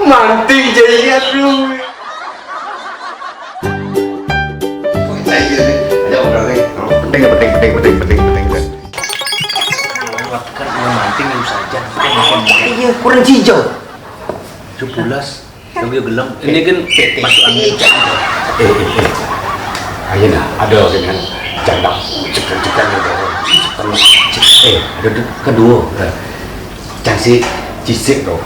manting jadi aduh. Ada orang nih. Penting. Lakukan uang manting yang saja. Iya, kurang hijau. 17 lebih gelem. Ini kan masuk angin. Ayo nah, ada dengan janda cekan ada. Ada kedua. Cantik cisik tuh.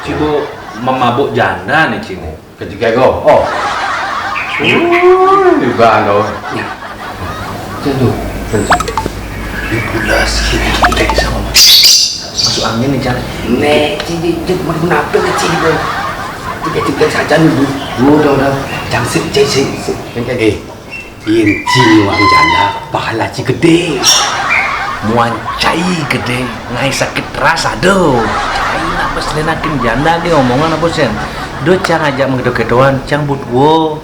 Cibo memabuk janda nih Cini. Ketiga go. Oh. Iban tuh. Jangan. 17 ini gede sama masuk angin nih Cani. Nek, jadi kenapa kecil tu? Tiga saja dulu. Udah. Jangan sih. Inci wang janda, pahala ci gede. Muan cai gede, ngai sakit rasa do. Cai nak peslenakin janda nih omongan apa sen? Do cang ajak mengedo-gedoan, cang budwo.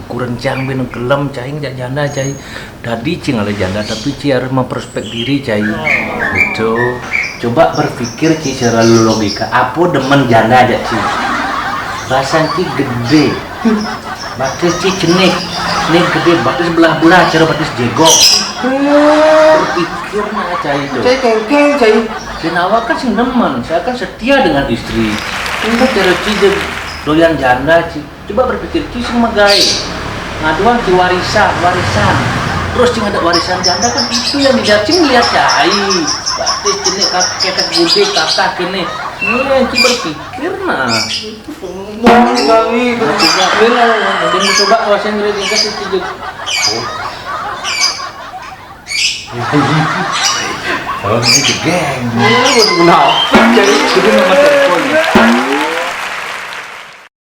Kurang cang bin gelem cai ngajak janda cai. Tadi cing ada janda tapi ci harus memprospek diri cai. Itu coba berpikir ci secara logika. Apa demen janda aja ci? Rasa ci gede. Batis ci cenik. Nih gede batis belah-belah cara batis jegok. Berpikir nah cai itu. Cai kengkeng cai. Kenawa kan sing demen, saya kan setia dengan istri. Ini cara ci doyan janda ci. Coba berpikir ci sing megai. Ngaduan ci warisan. Terus cing ada warisan janda kan itu yang dicacing lihat cai. Batis cenik kakek gede kakak kene. Nih ci berpikir nah. Mau kali. Mungkin coba kawasan ngeri tingkat itu juga. Oh, ini geng. Jadi nama telepon.